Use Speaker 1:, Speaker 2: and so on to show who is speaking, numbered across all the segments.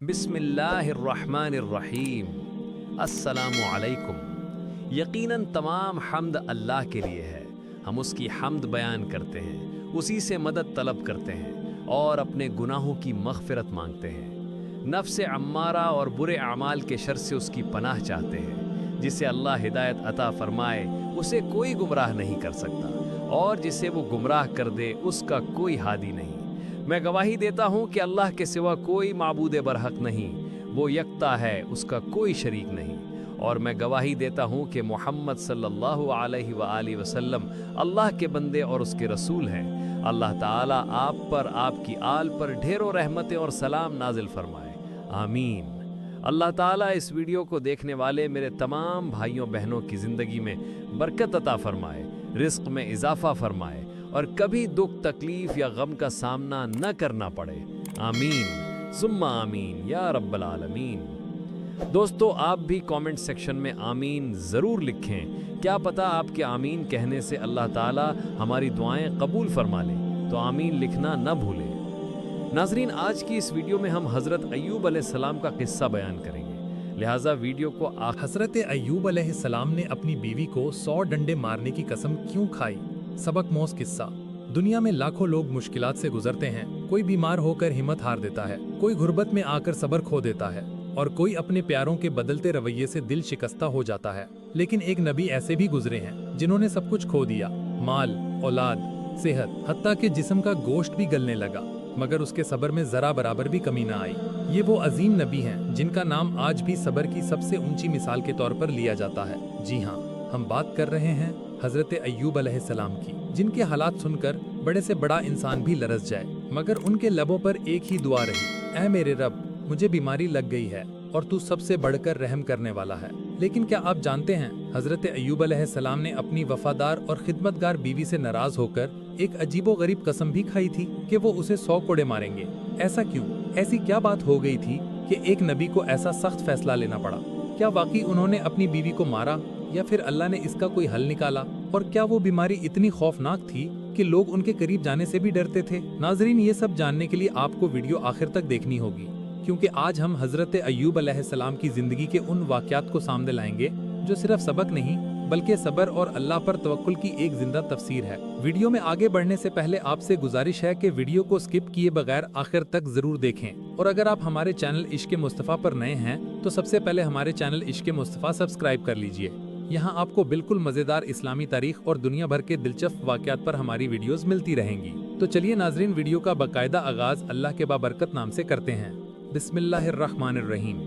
Speaker 1: बिस्मिल्लाहिर्रहमानिर्रहीम। अस्सलामु अलैकुम। यकीनन तमाम हम्द अल्लाह के लिए है। हम उसकी हम्द बयान करते हैं, उसी से मदद तलब करते हैं और अपने गुनाहों की मग़फ़िरत मांगते हैं। नफ्स अम्मारा और बुरे अमाल के शर से उसकी पनाह चाहते हैं। जिसे अल्लाह हिदायत अता फरमाए उसे कोई गुमराह नहीं कर सकता, और जिसे वो गुमराह कर दे उसका कोई हादी नहीं। मैं गवाही देता हूँ कि अल्लाह के सिवा कोई माबूद बरहक नहीं, वो यकता है, उसका कोई शरीक नहीं। और मैं गवाही देता हूँ कि मोहम्मद सल्लल्लाहु अलैहि वसल्लम अल्लाह के बंदे और उसके रसूल हैं। अल्लाह ताला आप पर, आपकी आल पर ढेरों रहमतें और सलाम नाजिल फरमाए, आमीन। अल्लाह ताला इस वीडियो को देखने वाले मेरे तमाम भाइयों बहनों की ज़िंदगी में बरकत अता फरमाए, रिज़्क़ में इजाफ़ा फरमाए और कभी दुख तकलीफ़ या गम का सामना न करना पड़े, आमीन सुम्मा आमीन या रब्बल आलमीन। दोस्तों, आप भी कमेंट सेक्शन में आमीन ज़रूर लिखें। क्या पता आपके आमीन कहने से अल्लाह ताला हमारी दुआएं कबूल फरमा ले, तो आमीन लिखना न भूलें। नाज़रीन, आज की इस वीडियो में हम हज़रत अय्यूब अलैहिस्सलाम का किस्सा बयान करेंगे, लिहाजा वीडियो को
Speaker 2: हज़रत अय्यूब अलैहिस्सलाम ने अपनी बीवी को 100 डंडे मारने की कसम क्यों खाई? सबक मोज़ किस्सा। दुनिया में लाखों लोग मुश्किलात से गुजरते हैं। कोई बीमार होकर हिम्मत हार देता है, कोई गुर्बत में आकर सब्र खो देता है और कोई अपने प्यारों के बदलते रवैये से दिल शिकस्ता हो जाता है। लेकिन एक नबी ऐसे भी गुजरे हैं जिन्होंने सब कुछ खो दिया, माल, औलाद, सेहत, हत्ता के जिस्म का गोश्त भी गलने लगा, मगर उसके सब्र में जरा बराबर भी कमी न आई। ये वो अजीम नबी हैं जिनका नाम आज भी सब्र की सबसे ऊंची मिसाल के तौर पर लिया जाता है। जी हाँ, हम बात कर रहे हैं हज़रत अय्यूब अलैहिस्सलाम की, जिनके हालात सुनकर बड़े से बड़ा इंसान भी लरज़ जाए, मगर उनके लबों पर एक ही दुआ रही, ऐ मेरे रब, मुझे बीमारी लग गई है और तू सबसे बढ़कर रहम करने वाला है। लेकिन क्या आप जानते हैं, हज़रत अय्यूब अलैहिस्सलाम ने अपनी वफादार और खिदमतगार बीवी से नाराज होकर एक अजीबोगरीब कसम भी खाई थी कि वो उसे 100 कोड़े मारेंगे। ऐसा क्यों? ऐसी क्या बात हो गई थी कि एक नबी को ऐसा सख्त फैसला लेना पड़ा? क्या वाकई उन्होंने अपनी बीवी को मारा या फिर अल्लाह ने इसका कोई हल निकाला? और क्या वो बीमारी इतनी खौफनाक थी कि लोग उनके करीब जाने से भी डरते थे? नाजरीन, ये सब जानने के लिए आपको वीडियो आखिर तक देखनी होगी, क्योंकि आज हम हज़रत अय्यूब अलैहिस्सलाम की जिंदगी के उन वाक़यात को सामने लाएंगे जो सिर्फ सबक नहीं बल्कि सब्र और अल्लाह पर तवक्कुल की एक जिंदा तफसीर है। वीडियो में आगे बढ़ने से पहले आपसे गुजारिश है कि वीडियो को स्किप किए बगैर आखिर तक जरूर देखें, और अगर आप हमारे चैनल इश्क़ मुस्तफ़ा पर नए हैं तो सबसे पहले हमारे चैनल इश्क़ मुस्तफ़ा सब्सक्राइब कर लीजिए। यहाँ आपको बिल्कुल मज़ेदार इस्लामी तारीख और दुनिया भर के दिलचस्प वाक़यात पर हमारी वीडियोस मिलती रहेंगी। तो चलिए नाजरीन, वीडियो का बाकायदा आगाज़ अल्लाह के बाबरकत नाम से करते हैं। बिस्मिल्लाहिर्रहमानिर्रहीम।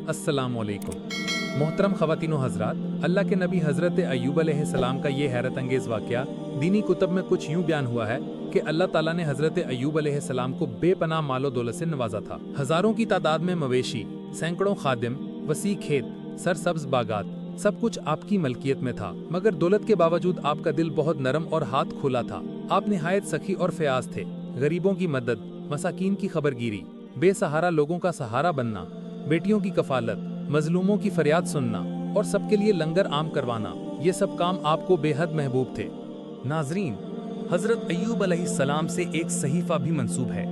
Speaker 2: अस्सलामु अलैकुम। मोहतरम ख़वातीन व हज़रात, अल्लाह के नबी हज़रत अय्यूब अलैहिस्सलाम का ये हैरत अंगेज़ वाक़या दीनी कुतब में कुछ यूँ बयान हुआ है कि अल्लाह ताला ने हज़रत अय्यूब अलैहिस्सलाम को बेपनाह मालो दौलत से नवाजा था। हज़ारों की तादाद में मवेशी, सैकड़ों खादिम, वसी खेत, सरसब्ज बागात, सब कुछ आपकी मलकियत में था, मगर दौलत के बावजूद आपका दिल बहुत नरम और हाथ खुला था। आप निहायत सखी और फयाज थे। गरीबों की मदद, मसाकीन की खबरगिरी, बेसहारा लोगों का सहारा बनना, बेटियों की कफालत, मजलूमों की फरियाद सुनना और सबके लिए लंगर आम करवाना, ये सब काम आपको बेहद महबूब थे। नाजरीन, हज़रत अय्यूब अलैहिस्सलाम से एक सहीफ़ा भी मंसूब है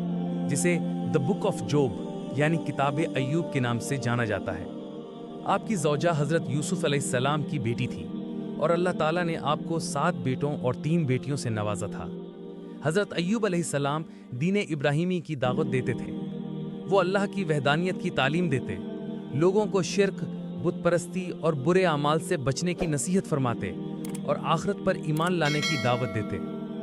Speaker 2: जिसे द बुक ऑफ जोब यानी किताब अय्यूब के नाम से जाना जाता है। आपकी ज़ौजा हज़रत यूसुफ अलैहिस्सलाम की बेटी थी और अल्लाह ताला ने आपको 7 बेटों और 3 बेटियों से नवाजा था। हज़रत अय्यूब अलैहिस्सलाम दीन इब्राहिमी की दावत देते थे। वो अल्लाह की वहदानियत की तालीम देते, लोगों को शिर्क, बुत परस्ती और बुरे अमाल से बचने की नसीहत फरमाते और आखिरत पर ईमान लाने की दावत देते।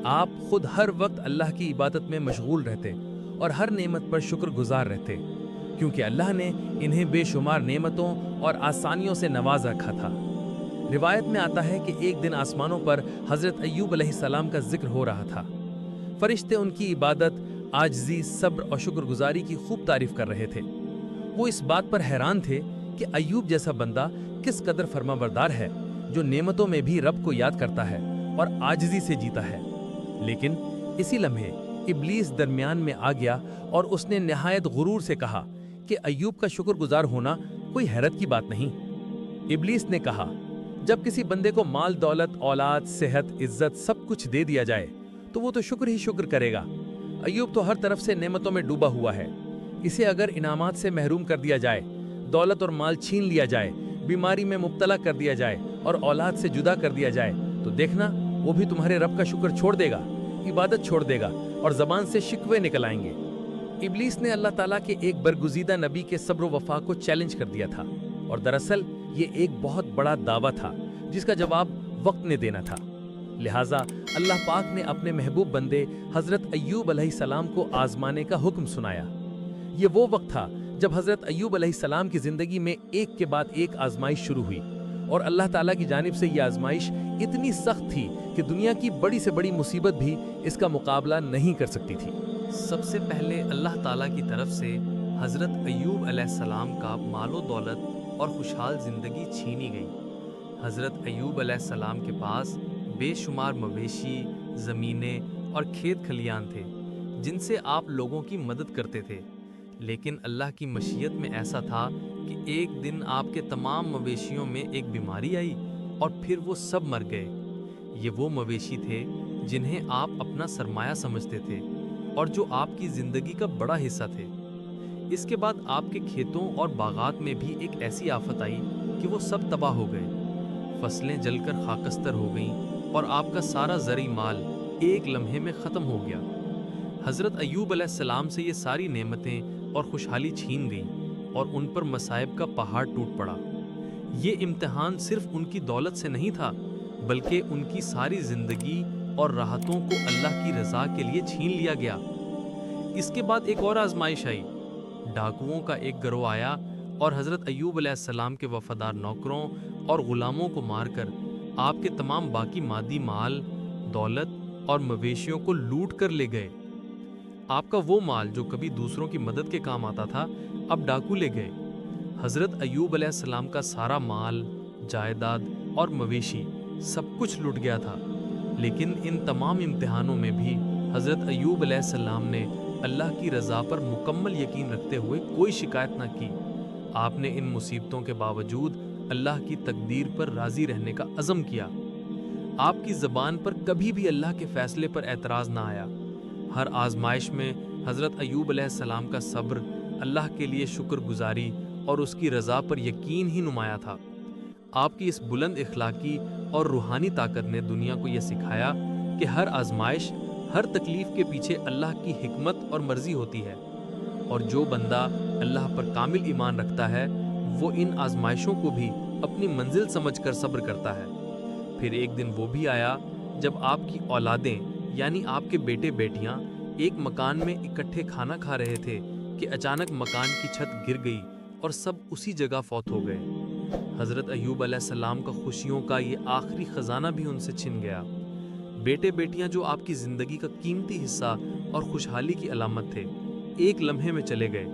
Speaker 2: आप खुद हर वक्त अल्लाह की इबादत में मशगूल रहते और हर नेमत पर शुक्रगुजार रहते, क्योंकि अल्लाह ने इन्हें बेशुमार नेमतों और आसानियों से नवाज रखा था। रिवायत में आता है कि एक दिन आसमानों पर हज़रत अय्यूब अलैहिस्सलाम का जिक्र हो रहा था। फरिश्ते उनकी इबादत, आजिज़ी, सब्र और शुक्रगुजारी की खूब तारीफ कर रहे थे। वो इस बात पर हैरान थे कि अय्यूब जैसा बंदा किस कदर फरमाबरदार है, जो नेमतों में भी रब को याद करता है और आजिज़ी से जीता है। लेकिन इसी लम्हे इब्लीस दरमियान में आ गया और उसने निहायत गुरूर से कहा कि अय्यूब का शुक्रगुजार होना कोई हैरत की बात नहीं। इब्लीस ने कहा, जब किसी बंदे को माल दौलत, औलाद, सेहत, इज्जत सब कुछ दे दिया जाए तो वो तो शुक्र ही शुक्र करेगा। अय्यूब तो हर तरफ से नेमतों में डूबा हुआ है,
Speaker 3: اسے اگر انعامات سے محروم کر دیا جائے، دولت اور مال چھین لیا جائے، بیماری میں مبتلا کر دیا جائے اور اولاد سے جدا کر دیا جائے تو دیکھنا وہ بھی تمہارے رب کا شکر چھوڑ دے گا، عبادت چھوڑ دے گا اور زبان سے شکوے نکل آئیں گے۔ ابلیس نے اللہ تعالیٰ کے ایک برگزیدہ نبی کے صبر و وفا کو چیلنج کر دیا تھا، اور دراصل یہ ایک بہت بڑا دعویٰ تھا جس کا جواب وقت نے دینا تھا۔ لہٰذا اللہ پاک نے اپنے محبوب بندے حضرت ایوب علیہ السلام کو آزمانے کا حکم سنایا۔ یہ وہ وقت تھا جب حضرت ایوب علیہ السلام کی زندگی میں ایک کے بعد ایک آزمائش شروع ہوئی، اور اللہ تعالیٰ کی جانب سے یہ آزمائش اتنی سخت تھی کہ دنیا کی بڑی سے بڑی مصیبت بھی اس کا مقابلہ نہیں کر سکتی تھی۔
Speaker 1: سب سے پہلے اللہ تعالیٰ کی طرف سے حضرت ایوب علیہ السلام کا مال و دولت اور خوشحال زندگی چھینی گئی۔ حضرت ایوب علیہ السلام کے پاس بے شمار مویشی، زمینیں اور کھیت کھلیان تھے جن سے آپ لوگوں کی مدد کرتے تھے، لیکن اللہ کی مشیت میں ایسا تھا کہ ایک دن آپ کے تمام مویشیوں میں ایک بیماری آئی اور پھر وہ سب مر گئے۔ یہ وہ مویشی تھے جنہیں آپ اپنا سرمایہ سمجھتے تھے اور جو آپ کی زندگی کا بڑا حصہ تھے۔ اس کے بعد آپ کے کھیتوں اور باغات میں بھی ایک ایسی آفت آئی کہ وہ سب تباہ ہو گئے، فصلیں جل کر خاکستر ہو گئیں اور آپ کا سارا زرعی مال ایک لمحے میں ختم ہو گیا۔ حضرت ایوب علیہ السلام سے یہ ساری نعمتیں اور خوشحالی چھین گئیں اور ان پر مصائب کا پہاڑ ٹوٹ پڑا۔ یہ امتحان صرف ان کی دولت سے نہیں تھا، بلکہ ان کی ساری زندگی اور راحتوں کو اللہ کی رضا کے لیے چھین لیا گیا۔ اس کے بعد ایک اور آزمائش آئی۔ ڈاکوؤں کا ایک گروہ آیا اور حضرت ایوب علیہ السلام کے وفادار نوکروں اور غلاموں کو مار کر آپ کے تمام باقی مادی مال، دولت اور مویشیوں کو لوٹ کر لے گئے۔ آپ کا وہ مال جو کبھی دوسروں کی مدد کے کام آتا تھا، اب ڈاکو لے گئے۔ حضرت ایوب علیہ السلام کا سارا مال، جائیداد اور مویشی سب کچھ لٹ گیا تھا، لیکن ان تمام امتحانوں میں بھی حضرت ایوب علیہ السلام نے اللہ کی رضا پر مکمل یقین رکھتے ہوئے کوئی شکایت نہ کی۔ آپ نے ان مصیبتوں کے باوجود اللہ کی تقدیر پر راضی رہنے کا عزم کیا۔ آپ کی زبان پر کبھی بھی اللہ کے فیصلے پر اعتراض نہ آیا۔ ہر آزمائش میں حضرت ایوب علیہ السلام کا صبر، اللہ کے لیے شکر گزاری اور اس کی رضا پر یقین ہی نمایاں تھا۔ آپ کی اس بلند اخلاقی اور روحانی طاقت نے دنیا کو یہ سکھایا کہ ہر آزمائش، ہر تکلیف کے پیچھے اللہ کی حکمت اور مرضی ہوتی ہے، اور جو بندہ اللہ پر کامل ایمان رکھتا ہے وہ ان آزمائشوں کو بھی اپنی منزل سمجھ کر صبر کرتا ہے۔ پھر ایک دن وہ بھی آیا جب آپ کی اولادیں یعنی آپ کے بیٹے بیٹیاں ایک مکان میں اکٹھے کھانا کھا رہے تھے کہ اچانک مکان کی چھت گر گئی اور سب اسی جگہ فوت ہو گئے۔ حضرت ایوب علیہ السلام کا خوشیوں کا یہ آخری خزانہ بھی ان سے چھن گیا۔ بیٹے بیٹیاں جو آپ کی زندگی کا قیمتی حصہ اور خوشحالی کی علامت تھے، ایک لمحے میں چلے گئے۔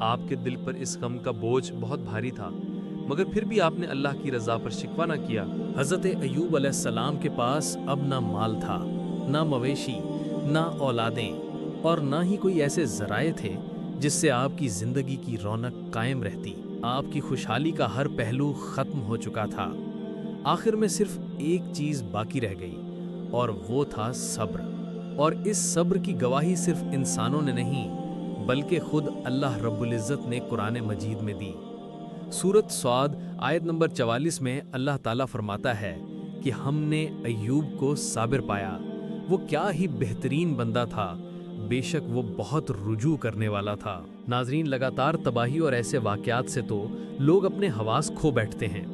Speaker 1: آپ کے دل پر اس غم کا بوجھ بہت بھاری تھا، مگر پھر بھی آپ نے اللہ کی رضا پر شکوہ نہ کیا۔
Speaker 4: حضرت ایوب علیہ السلام کے پاس اب نہ مال تھا، نہ مویشی، نہ اولادیں، اور نہ ہی کوئی ایسے ذرائع تھے جس سے آپ کی زندگی کی رونق قائم رہتی۔ آپ کی خوشحالی کا ہر پہلو ختم ہو چکا تھا۔ آخر میں صرف ایک چیز باقی رہ گئی، اور وہ تھا صبر۔ اور اس صبر کی گواہی صرف انسانوں نے نہیں بلکہ خود اللہ رب العزت نے قرآن مجید میں دی۔ سورۃ صاد آیت نمبر 44 میں اللہ تعالیٰ فرماتا ہے کہ ہم نے ایوب کو صابر پایا، وہ کیا ہی بہترین بندہ تھا، بے شک وہ بہت رجوع کرنے والا تھا۔ ناظرین، لگاتار تباہی اور ایسے واقعات سے تو لوگ اپنے حواس کھو بیٹھتے ہیں،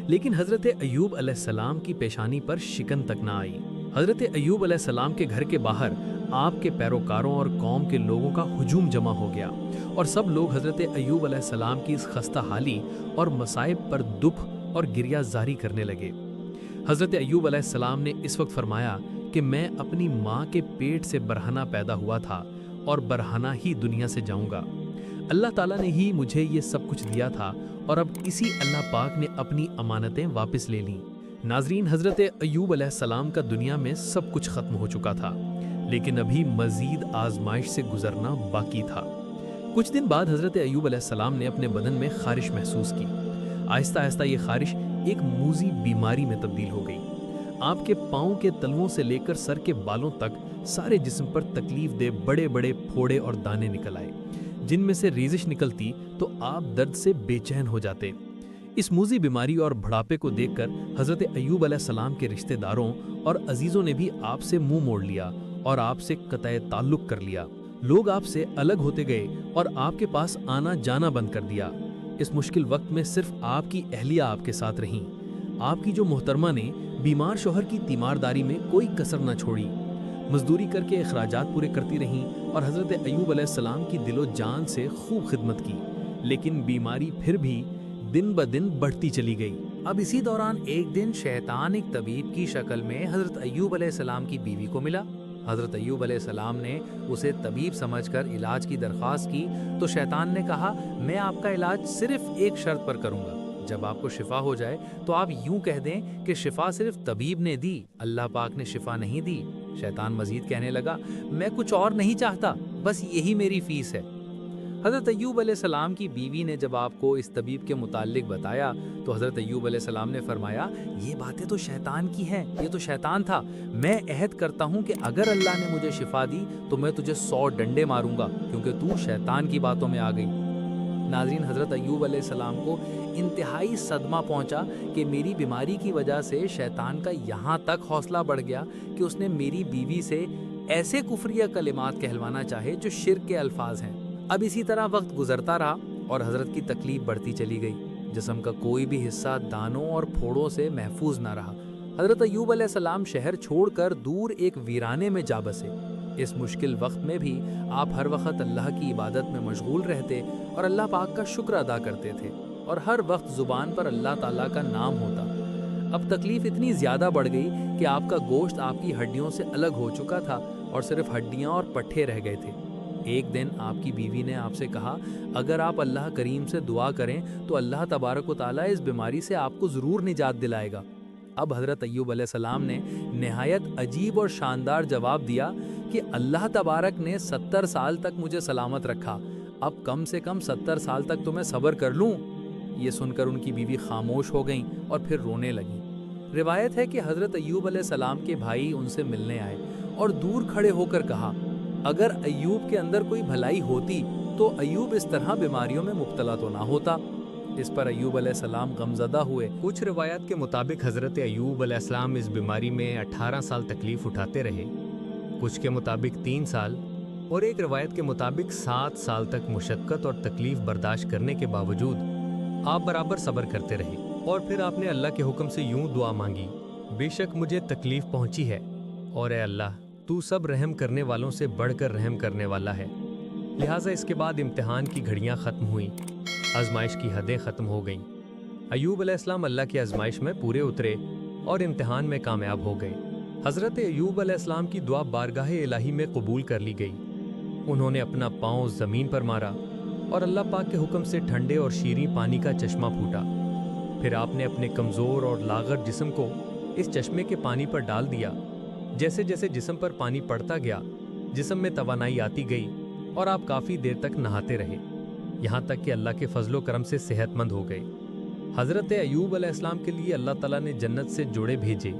Speaker 4: لیکن حضرت ایوب علیہ السلام کی پیشانی پر شکن تک نہ آئی۔ حضرت ایوب علیہ السلام کے گھر کے باہر آپ کے پیروکاروں اور قوم کے لوگوں کا ہجوم جمع ہو گیا، اور سب لوگ حضرت ایوب علیہ السلام کی اس خستہ حالی اور مصائب پر دکھ اور گریہ زاری کرنے لگے۔ حضرت ایوب علیہ السلام نے اس وقت فرمایا کہ میں اپنی ماں کے پیٹ سے برہنہ پیدا ہوا تھا اور برہنہ ہی دنیا سے جاؤں گا۔ اللہ تعالیٰ نے ہی مجھے یہ سب کچھ دیا تھا، اور اب اسی اللہ پاک نے اپنی امانتیں واپس لے لیں۔ ناظرین، حضرت ایوب علیہ السلام کا دنیا میں سب کچھ ختم ہو چکا تھا، لیکن ابھی مزید آزمائش سے گزرنا باقی تھا۔ کچھ دن بعد حضرت ایوب علیہ السلام نے اپنے بدن میں خارش محسوس کی۔ آہستہ آہستہ یہ خارش ایک موذی بیماری میں تبدیل ہو گئی۔ آپ کے پاؤں کے تلووں سے لے کر سر کے بالوں تک سارے جسم پر تکلیف دہ بڑے بڑے پھوڑے اور دانے نکل آئے، जिन में से रेजिश निकलती तो आप दर्द से बेचैन हो जाते। इस मूजी बीमारी और बुढ़ापे को देखकर हज़रत अय्यूब अलैहिस्सलाम के रिश्तेदारों और अजीज़ों ने भी आपसे मुंह मोड़ लिया और आपसे कतई ताल्लुक कर लिया। लोग आपसे अलग होते गए और आपके पास आना जाना बंद कर दिया। इस मुश्किल वक्त में सिर्फ आपकी अहलिया आपके साथ रहीं। आपकी जो मोहतरमा ने बीमार शोहर की तीमारदारी में कोई कसर न छोड़ी, मजदूरी करके अखराजात पूरे करती रहीं और हज़रत अय्यूब अलैहिस्सलाम की दिलो जान से खूब खिदमत की। लेकिन बीमारी फिर भी दिन ब दिन बढ़ती चली गई।
Speaker 5: अब इसी दौरान एक दिन शैतान एक तबीब की शक्ल में हज़रत अय्यूब अलैहिस्सलाम की बीवी को मिला। हज़रत अय्यूब अलैहिस्सलाम ने उसे तबीब समझकर इलाज की दरख्वास्त की तो शैतान ने कहा, मैं आपका इलाज सिर्फ एक शर्त पर करूंगा, जब आपको शिफा हो जाए तो आप यूं कह दें कि शिफा सिर्फ तबीब ने दी, अल्लाह पाक ने शिफा नहीं दी। शैतान मजीद कहने लगा, मैं कुछ और नहीं चाहता, बस यही मेरी फीस है। हज़रत अय्यूब अलैहिस्सलाम की बीवी ने जब आपको इस तबीब के मुताल्लिक बताया तो हज़रत अय्यूब अलैहिस्सलाम ने फरमाया, ये बातें तो शैतान की हैं, ये तो शैतान था। मैं अहद करता हूँ कि अगर अल्लाह ने मुझे शिफा दी तो मैं तुझे 100 डंडे मारूंगा, क्योंकि तू शैतान की बातों में आ गई। नाज़रीन, हज़रत अय्यूब अलैहिस्सलाम को इंतहाई सदमा पहुंचा कि मेरी बीमारी की वजह से शैतान का यहाँ तक हौसला बढ़ गया कि उसने मेरी बीवी से ऐसे कुफरिया कलिमात कहलवाना चाहे जो शिर्क के अल्फाज हैं। अब इसी तरह वक्त गुजरता रहा और हज़रत की तकलीफ बढ़ती चली गई। जिस्म का कोई भी हिस्सा दानों और फोड़ों से महफूज ना रहा। हज़रत अय्यूब अलैहिस्सलाम शहर छोड़कर दूर एक वीराने में जा बसे। इस मुश्किल वक्त में भी आप हर वक्त अल्लाह की इबादत में मशगूल रहते और अल्लाह पाक का शुक्र अदा करते थे और हर वक्त ज़ुबान पर अल्लाह ताला का नाम होता। अब तकलीफ़ इतनी ज़्यादा बढ़ गई कि आपका गोश्त आपकी हड्डियों से अलग हो चुका था और सिर्फ हड्डियाँ और पट्ठे रह गए थे। एक दिन आपकी बीवी ने आपसे कहा, अगर आप अल्लाह करीम से दुआ करें तो अल्लाह तबारक व तआला इस बीमारी से आपको ज़रूर निजात दिलाएगा। अब हज़रत अय्यूब अलैहिस्सलाम ने नहायत अजीब और शानदार जवाब दिया कि अल्लाह तबारक ने 70 साल तक मुझे सलामत रखा, अब कम से कम 70 साल तक तो मैं सब्र कर लूँ। ये सुनकर उनकी बीवी खामोश हो गईं और फिर रोने लगीं। रिवायत है कि हज़रत अय्यूब अलैहिस्सलाम के भाई उनसे मिलने आए और दूर खड़े होकर कहा, अगर अय्यूब के अंदर कोई भलाई होती तो अय्यूब इस तरह बीमारियों में मुब्तला तो ना होता। इस पर अय्यूब अलैहिस्सलाम गमज़दा हुए।
Speaker 1: कुछ रिवायात के मुताबिक हज़रत अय्यूब अलैहिस्सलाम इस बीमारी में 18 साल तकलीफ़ उठाते रहे, कुछ के मुताबिक 3 साल और एक रिवायत के मुताबिक 7 साल तक मुशक्क़त और तकलीफ़ बर्दाश्त करने के बावजूद आप बराबर सब्र करते रहे। और फिर आपने अल्लाह के हुक्म से यूं दुआ मांगी, बेशक मुझे तकलीफ़ पहुंची है और ए अल्लाह तू सब रहम करने वालों से बढ़कर रहम करने वाला है। लिहाजा इसके बाद इम्तिहान की घड़ियां ख़त्म हुई, आजमाइश की हदें ख़त्म हो गईं। अय्यूब अलैहिस्सलाम अल्लाह की आजमाइश में पूरे उतरे और इम्तिहान में कामयाब हो गए। हज़रत अय्यूब अलैहिस्सलाम की दुआ बारगाह इलाही में कबूल कर ली गई। उन्होंने अपना पाँव ज़मीन पर मारा और अल्लाह पाक के हुक्म से ठंडे और शीरीं पानी का चश्मा फूटा। फिर आपने अपने कमज़ोर और लागर जिस्म को इस चश्मे के पानी पर डाल दिया। जैसे जैसे जिस्म पर पानी पड़ता गया, जिस्म में तवानाई आती गई और आप काफ़ी देर तक नहाते रहे, यहाँ तक कि अल्लाह के फजलो करम से सेहतमंद हो गए। हज़रत अय्यूब अलैहिस्सलाम के लिए अल्लाह ताला ने जन्नत से जोड़े भेजे,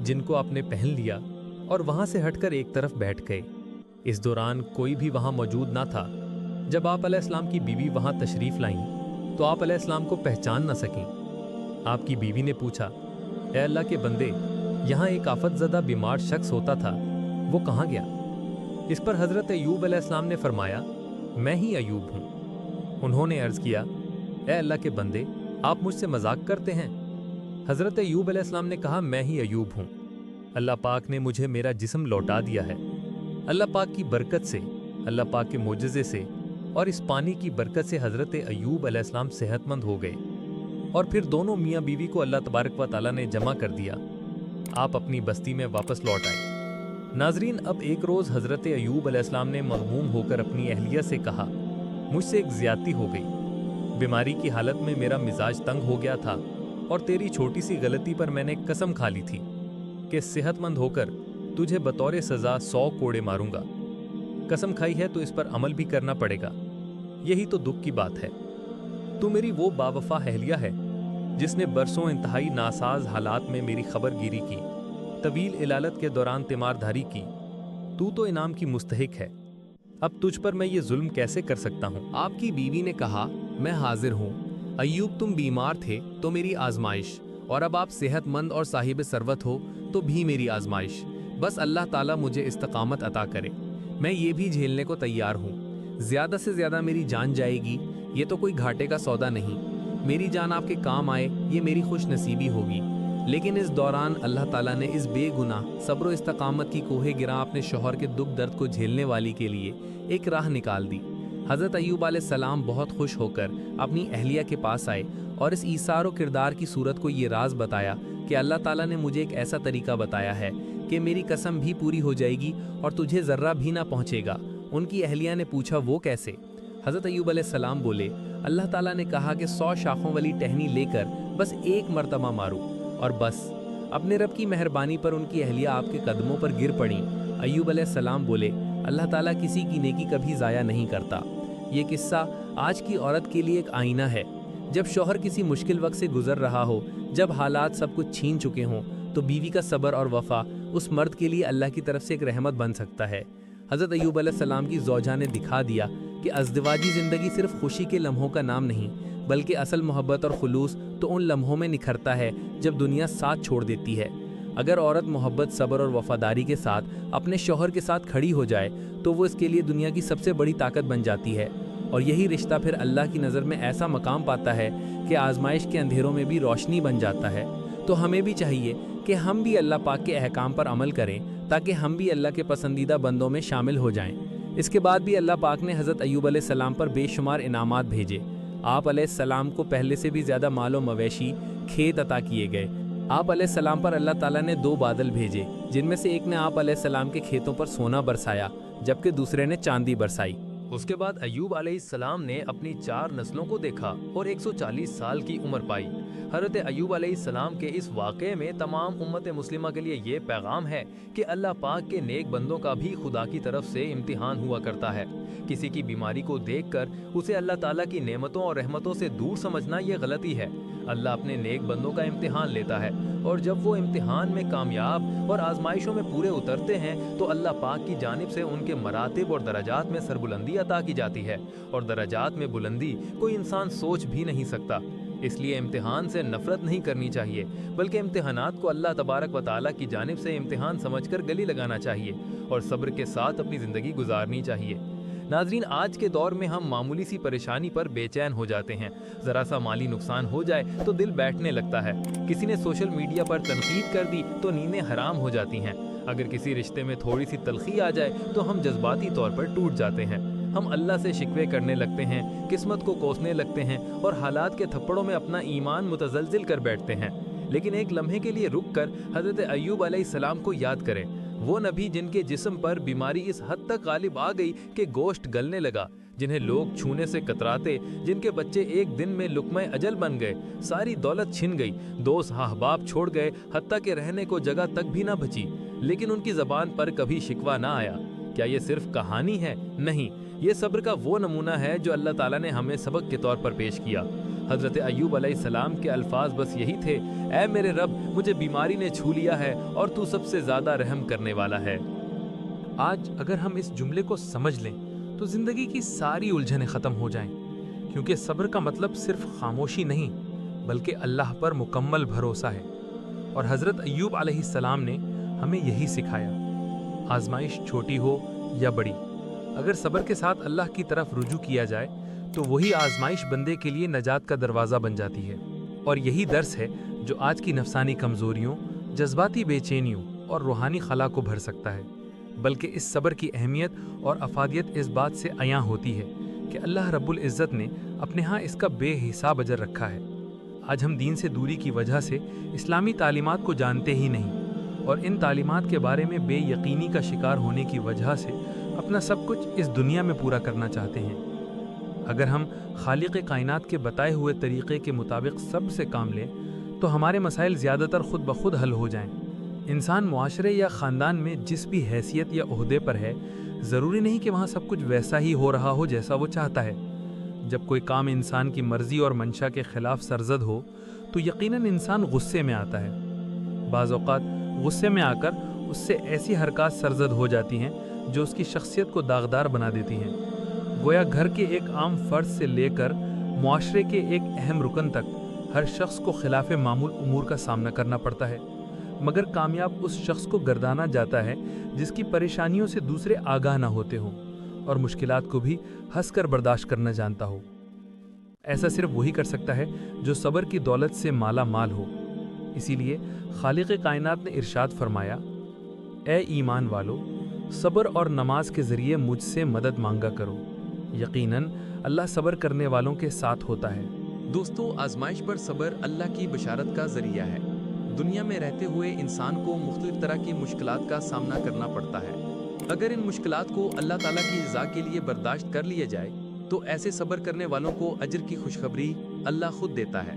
Speaker 1: जिनको आपने पहन लिया और वहाँ से हटकर एक तरफ बैठ गए। इस दौरान कोई भी वहाँ मौजूद ना था। जब आप अलैहिस्सलाम की बीवी वहाँ तशरीफ़ लाईं तो आप अलैहिस्सलाम को पहचान न सकीं। आपकी बीवी ने पूछा, ए अल्लाह के बंदे, यहाँ एक आफतज़दा बीमार शख्स होता था, वो कहाँ गया? इस पर हज़रत अय्यूब अलैहिस्सलाम ने फरमाया, मैं ही अय्यूब हूँ। उन्होंने अर्ज़ किया, ए अल्लाह के बंदे, आप मुझसे मजाक करते हैं? हज़रत अय्यूब अलैहिस्सलाम ने कहा, मैं ही अय्यूब हूँ। अल्लाह पाक ने मुझे मेरा जिस्म लौटा दिया है। अल्लाह पाक की बरकत से, अल्लाह पाक के मोजज़े से और इस पानी की बरकत से हज़रत अय्यूब अलैहिस्सलाम सेहतमंद हो गए और फिर दोनों मियाँ बीवी को अल्लाह तबारक व तआला ने जमा कर दिया। आप अपनी बस्ती में वापस लौट आए। नाजरीन, अब एक रोज़ हज़रत अय्यूब अलैहिस्सलाम ने मग़मूम होकर अपनी अहलिया से कहा, मुझसे एक ज़्यादती हो गई। बीमारी की हालत में मेरा मिजाज तंग हो गया था और तेरी छोटी सी गलती पर मैंने कसम खा ली थी कि सेहतमंद होकर तुझे बतौर सज़ा 100 कोड़े मारूंगा। कसम खाई है तो इस पर अमल भी करना पड़ेगा। यही तो दुख की बात है। तू मेरी वो बावफा अहलिया है जिसने बरसों इंतहाई नासाज हालात में मेरी खबरगिरी की, तवील इलालत के दौरान तीमारधारी की। तू तो इनाम की मुस्तहिक है।
Speaker 4: اب تجھ پر میں یہ ظلم کیسے کر سکتا ہوں؟
Speaker 1: آپ کی بیوی نے کہا میں حاضر ہوں ایوب، تم بیمار تھے تو میری آزمائش، اور اب آپ صحت مند اور صاحب ثروت ہو تو بھی میری آزمائش، بس اللہ تعالیٰ مجھے استقامت عطا کرے، میں یہ بھی جھیلنے کو تیار ہوں، زیادہ سے زیادہ میری جان جائے گی، یہ تو کوئی گھاٹے کا سودا نہیں، میری جان آپ کے کام آئے یہ میری خوش نصیبی ہوگی۔ لیکن اس دوران اللہ تعالیٰ نے اس بے گناہ صبر و استقامت کی کوہ گراں اپنے شوہر کے دکھ درد کو جھیلنے والی کے لیے ایک راہ نکال دی۔ حضرت ایوب علیہ السلام بہت خوش ہو کر اپنی اہلیہ کے پاس آئے اور اس ایثار و کردار کی صورت کو یہ راز بتایا کہ اللہ تعالیٰ نے مجھے ایک ایسا طریقہ بتایا ہے کہ میری قسم بھی پوری ہو جائے گی اور تجھے ذرہ بھی نہ پہنچے گا۔ ان کی اہلیہ نے پوچھا وہ کیسے؟ حضرت ایوب علیہ السلام بولے اللہ تعالیٰ نے کہا کہ 100 شاخوں والی ٹہنی لے کر بس ایک مرتبہ مارو اور بس۔ اپنے رب کی مہربانی پر ان کی اہلیہ آپ کے قدموں پر گر پڑیں۔ ایوب علیہ السلام بولے اللہ تعالیٰ کسی کی نیکی کبھی ضائع نہیں کرتا۔ یہ قصہ آج کی عورت کے لیے ایک آئینہ ہے۔ جب شوہر کسی مشکل وقت سے گزر رہا ہو، جب حالات سب کچھ چھین چکے ہوں، تو بیوی کا صبر اور وفا اس مرد کے لیے اللہ کی طرف سے ایک رحمت بن سکتا ہے۔ حضرت ایوب علیہ السلام کی زوجہ نے دکھا دیا کہ ازدواجی زندگی صرف خوشی کے لمحوں کا نام نہیں، بلکہ اصل محبت اور خلوص تو ان لمحوں میں نکھرتا ہے جب دنیا ساتھ چھوڑ دیتی ہے۔ اگر عورت محبت، صبر اور وفاداری کے ساتھ اپنے شوہر کے ساتھ کھڑی ہو جائے تو وہ اس کے لیے دنیا کی سب سے بڑی طاقت بن جاتی ہے، اور یہی رشتہ پھر اللہ کی نظر میں ایسا مقام پاتا ہے کہ آزمائش کے اندھیروں میں بھی روشنی بن جاتا ہے۔ تو ہمیں بھی چاہیے کہ ہم بھی اللہ پاک کے احکام پر عمل کریں تاکہ ہم بھی اللہ کے پسندیدہ بندوں میں شامل ہو جائیں۔ اس کے بعد بھی اللہ پاک نے حضرت ایوب علیہ السلام پر بے شمار انعامات بھیجے۔ آپ علیہ السلام کو پہلے سے بھی زیادہ مال و مویشی، کھیت عطا کیے گئے۔ آپ علیہ السلام پر اللہ تعالیٰ نے 2 بادل بھیجے، جن میں سے ایک نے آپ علیہ السلام کے کھیتوں پر سونا برسایا جبکہ دوسرے نے چاندی برسائی۔
Speaker 4: اس کے بعد ایوب علیہ السلام نے اپنی 4 نسلوں کو دیکھا اور 140 سال کی عمر پائی۔ حضرت ایوب علیہ السلام کے اس واقعے میں تمام امت مسلمہ کے لیے یہ پیغام ہے کہ اللہ پاک کے نیک بندوں کا بھی خدا کی طرف سے امتحان ہوا کرتا ہے۔ کسی کی بیماری کو دیکھ کر اسے اللہ تعالیٰ کی نعمتوں اور رحمتوں سے دور سمجھنا یہ غلطی ہے۔ اللہ اپنے نیک بندوں کا امتحان لیتا ہے، اور جب وہ امتحان میں کامیاب اور آزمائشوں میں پورے اترتے ہیں تو اللہ پاک کی جانب سے ان کے مراتب اور درجات میں سربلندی عطا کی جاتی ہے، اور درجات میں بلندی کوئی انسان سوچ بھی نہیں سکتا۔ اس لیے امتحان سے نفرت نہیں کرنی چاہیے، بلکہ امتحانات کو اللہ تبارک و تعالیٰ کی جانب سے امتحان سمجھ کر گلی لگانا چاہیے اور صبر کے ساتھ اپنی زندگی گزارنی چاہیے۔ ناظرین، آج کے دور میں ہم معمولی سی پریشانی پر بے چین ہو جاتے ہیں، ذرا سا مالی نقصان ہو جائے تو دل بیٹھنے لگتا ہے، کسی نے سوشل میڈیا پر تنقید کر دی تو نیندیں حرام ہو جاتی ہیں، اگر کسی رشتے میں تھوڑی سی تلخی آ جائے تو ہم جذباتی طور پر ٹوٹ جاتے ہیں، ہم اللہ سے شکوے کرنے لگتے ہیں، قسمت کو کوسنے لگتے ہیں اور حالات کے تھپڑوں میں اپنا ایمان متزلزل کر بیٹھتے ہیں۔ لیکن ایک لمحے کے لیے رک کر حضرت ایوب علیہ السلام کو یاد کریں، وہ نبی جن کے جسم پر بیماری اس حد تک غالب آ گئی کہ گوشت گلنے لگا، جنہیں لوگ چھونے سے کتراتے، جن کے بچے ایک دن میں لقمہ اجل بن گئے، ساری دولت چھن گئی، دوست احباب چھوڑ گئے، حتیٰ کہ رہنے کو جگہ تک بھی نہ بچی، لیکن ان کی زبان پر کبھی شکوہ نہ آیا۔ کیا یہ صرف کہانی ہے؟ نہیں، یہ صبر کا وہ نمونہ ہے جو اللہ تعالیٰ نے ہمیں سبق کے طور پر پیش کیا۔ حضرت ایوب علیہ السلام کے الفاظ بس یہی تھے، اے میرے رب، مجھے بیماری نے چھو لیا ہے اور تو سب سے زیادہ رحم کرنے والا ہے۔
Speaker 3: آج اگر ہم اس جملے کو سمجھ لیں تو زندگی کی ساری الجھنیں ختم ہو جائیں، کیونکہ صبر کا مطلب صرف خاموشی نہیں بلکہ اللہ پر مکمل بھروسہ ہے، اور حضرت ایوب علیہ السلام نے ہمیں یہی سکھایا۔ آزمائش چھوٹی ہو یا بڑی، اگر صبر کے ساتھ اللہ کی طرف رجوع کیا جائے تو وہی آزمائش بندے کے لیے نجات کا دروازہ بن جاتی ہے، اور یہی درس ہے جو آج کی نفسانی کمزوریوں، جذباتی بے چینیوں اور روحانی خلا کو بھر سکتا ہے۔ بلکہ اس صبر کی اہمیت اور افادیت اس بات سے عیاں ہوتی ہے کہ اللہ رب العزت نے اپنے ہاں اس کا بے حساب اجر رکھا ہے۔ آج ہم دین سے دوری کی وجہ سے اسلامی تعلیمات کو جانتے ہی نہیں، اور ان تعلیمات کے بارے میں بے یقینی کا شکار ہونے کی وجہ سے اپنا سب کچھ اس دنیا میں پورا کرنا چاہتے ہیں۔ اگر ہم خالق کائنات کے بتائے ہوئے طریقے کے مطابق سب سے کام لیں تو ہمارے مسائل زیادہ تر خود بخود حل ہو جائیں۔ انسان معاشرے یا خاندان میں جس بھی حیثیت یا عہدے پر ہے، ضروری نہیں کہ وہاں سب کچھ ویسا ہی ہو رہا ہو جیسا وہ چاہتا ہے۔ جب کوئی کام انسان کی مرضی اور منشا کے خلاف سرزد ہو تو یقیناً انسان غصے میں آتا ہے۔ بعض اوقات غصے میں آ کر اس سے ایسی حرکات سرزد ہو جاتی ہیں जो उसकी शख्सियत को दागदार बना देती हैं। गोया घर के एक आम फर्द से लेकर मुआशरे के एक अहम रुकन तक हर शख्स को खिलाफ मामूल उमूर का सामना करना पड़ता है, मगर कामयाब उस शख्स को गर्दाना जाता है जिसकी परेशानियों से दूसरे आगाह ना होते हों और मुश्किलात को भी हंसकर बर्दाश्त करना जानता हो। ऐसा सिर्फ वही कर सकता है जो सब्र की दौलत से माला माल हो। इसीलिए खालिक कायनात ने इरशाद फरमाया, ए ईमान वालो, सब्र और नमाज के ज़रिए मुझसे मदद मांगा करो, यकीनन अल्लाह सब्र करने वालों के साथ होता है।
Speaker 1: दोस्तों, आजमाइश पर सब्र अल्लाह की बशारत का जरिया है। दुनिया में रहते हुए इंसान को मुख्तलिफ तरह की मुश्किलात का सामना करना पड़ता है। अगर इन मुश्किलात को अल्लाह ताला की रज़ा के लिए बर्दाश्त कर लिया जाए तो ऐसे सब्र करने वालों को अजर की खुशखबरी अल्लाह खुद देता है।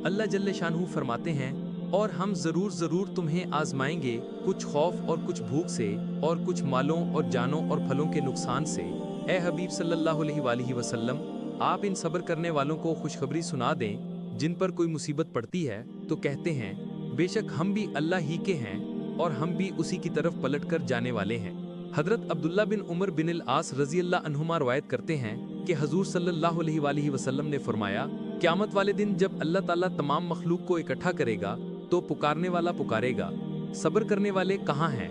Speaker 1: अल्लाह जल्ले शानहू फरमाते हैं, और हम ज़रूर तुम्हें आजमाएंगे, कुछ खौफ और कुछ भूख से, और कुछ मालों और जानों और फलों के नुकसान से। ए हबीब सल्लल्लाहु अलैहि वसल्लम, आप इन सब्र करने वालों को खुशखबरी सुना दें जिन पर कोई मुसीबत पड़ती है तो कहते हैं, बेशक हम भी अल्लाह ही के हैं और हम भी उसी की तरफ पलट कर जाने वाले हैं। हजरत अब्दुल्ला बिन उमर बिन अल आस रज़ी अल्लाह अन्हुमा रवायत करते हैं कि हजूर सल्लल्लाहु अलैहि वसल्लम ने फरमाया, क़यामत वाले दिन जब अल्लाह ताला तमाम मखलूक को इकट्ठा करेगा तो पुकारने वाला पुकारेगा, सब्र करने वाले कहाँ हैं?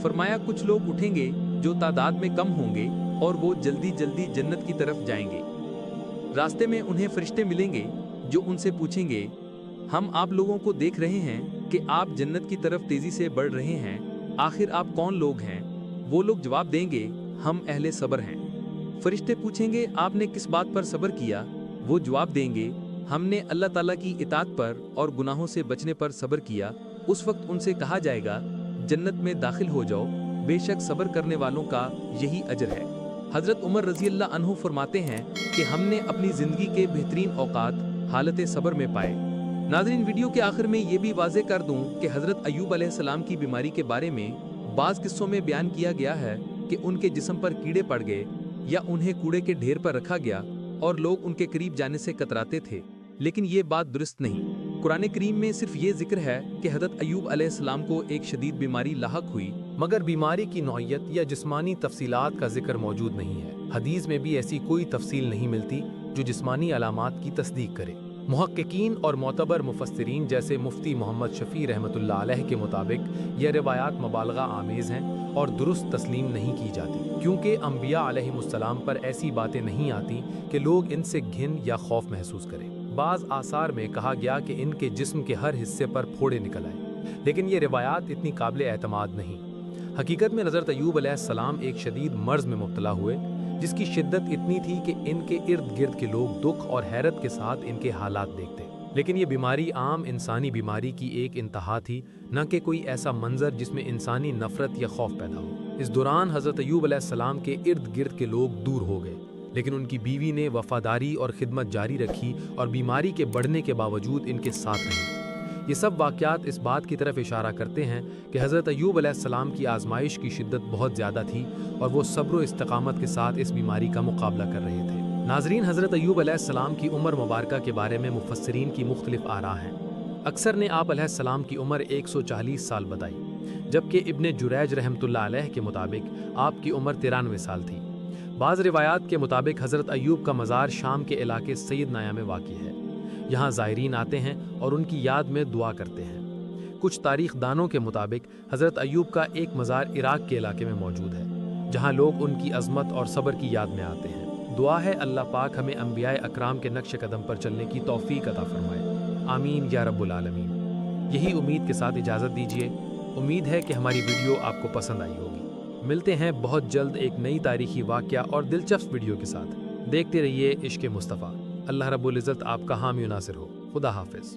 Speaker 1: फरमाया, कुछ लोग उठेंगे जो तादाद में कम होंगे और वो जल्दी जल्दी जन्नत की तरफ जाएंगे। रास्ते में उन्हें फरिश्ते मिलेंगे जो उनसे पूछेंगे, हम आप लोगों को देख रहे हैं कि आप जन्नत की तरफ तेजी से बढ़ रहे हैं, आखिर आप कौन लोग हैं? वो लोग जवाब देंगे, हम अहले सब्र हैं। फरिश्ते पूछेंगे, आपने किस बात पर सब्र किया? वो जवाब देंगे, हमने अल्लाह ताला की इताअत पर और गुनाहों से बचने पर सब्र किया। उस वक्त उनसे कहा जाएगा, जन्नत में दाखिल हो जाओ, बेशक सब्र करने वालों का यही अजर है। हजरत उमर रज़ी अल्लाह अन्हु फरमाते हैं कि हमने अपनी ज़िंदगी के बेहतरीन औकात हालत सब्र में पाए। नाज़रीन, वीडियो के आखिर में ये भी वाज़े कर दूं कि हजरत अय्यूब अलैहिस्सलाम की बीमारी के बारे में बाज़ किस्सों में बयान किया गया है कि उनके जिस्म पर कीड़े पड़ गए या उन्हें कूड़े के ढेर पर रखा गया और लोग उनके करीब जाने से कतराते थे, लेकिन ये बात दुरुस्त नहीं। कुरान करीम में सिर्फ ये जिक्र है कि हजरत अय्यूब अलैहिस्सलाम को एक शदीद बीमारी लाहक हुई,
Speaker 5: मगर बीमारी की नौइयत या जिस्मानी तफसीलात का जिक्र मौजूद नहीं है। हदीस में भी ऐसी कोई तफसील नहीं मिलती जो जिस्मानी अलामात की तस्दीक करे। मुहक्किकीन और मोतबर मुफस्सिरीन जैसे मुफ्ती मोहम्मद शफी रहमतुल्लाह अलैह के मुताबिक यह रिवायात मुबालगा आमेज़ हैं और दुरुस्त तस्लीम नहीं की जाती, क्योंकि अम्बिया अलैहिमुस्सलाम पर ऐसी बातें नहीं आती कि लोग इनसे घिन या खौफ महसूस करें। बाज़ आसार में कहा गया कि इनके जिस्म के हर हिस्से पर फोड़े निकल आए, लेकिन ये रिवायात इतनी काबिल एतमाद नहीं। हकीकत में हज़रत अय्यूब अलैहिस्सलाम एक शदीद मर्ज़ में मुब्तला हुए जिसकी शिद्दत इतनी थी कि इनके इर्द गिर्द के लोग दुख और हैरत के साथ इनके हालात देखते। लेकिन ये बीमारी आम इंसानी बीमारी की एक इंतहा थी, न कि कोई ऐसा मंजर जिसमें इंसानी नफरत या खौफ पैदा हो। इस दौरान हज़रत अय्यूब अलैहिस्सलाम के इर्द गिर्द के लोग दूर हो गए, लेकिन उनकी बीवी ने वफादारी और खिदमत जारी रखी और बीमारी के बढ़ने के बावजूद इनके साथ रही। ये सब वाक़यात इस बात की तरफ इशारा करते हैं कि हज़रत अय्यूब अलैहिस्सलाम की आजमाइश की शिद्दत बहुत ज़्यादा थी और वो सब्र व इस्तिक़ामत के साथ इस बीमारी का मुकाबला कर रहे थे। नाज़रीन, हज़रत अय्यूब अलैहिस्सलाम की उम्र मुबारका के बारे में मुफस्सिरीन की मुख्तलिफ आरा हैं। अक्सर ने आप अलैहिस्सलाम की उम्र 140 साल बताई, जबकि इब्ने जुरैज रहमतुल्लाह अलैह के मुताबिक आपकी उम्र 93 साल थी। बाज़ रिवायात के मुताबिक हज़रत अय्यूब का मज़ार शाम के इलाके सैयद नाया में वाक़ई है। यहाँ ज़ायरीन आते हैं और उनकी याद में दुआ करते हैं। कुछ तारीख़ दानों के मुताबिक हज़रत अय्यूब का एक मज़ार इराक़ के इलाके में मौजूद है, जहाँ लोग उनकी अज़मत और सब्र की याद में आते हैं। दुआ है अल्लाह पाक हमें अंबियाए अकराम के नक्श कदम पर चलने की तौफ़ीक़ अता फ़रमाए। आमीन या रब्बुल आलमीन। यही उम्मीद के साथ इजाज़त दीजिए। उम्मीद है कि हमारी वीडियो आपको पसंद आई होगी। मिलते हैं बहुत जल्द एक नई तारीख़ी वाक़या और दिलचस्प वीडियो के साथ। देखते रहिए इश्क़ मुस्तफ़ा। अल्लाह रब्बुल इज़्ज़त आपका हामी नासिर हो। खुदा हाफ़िज़।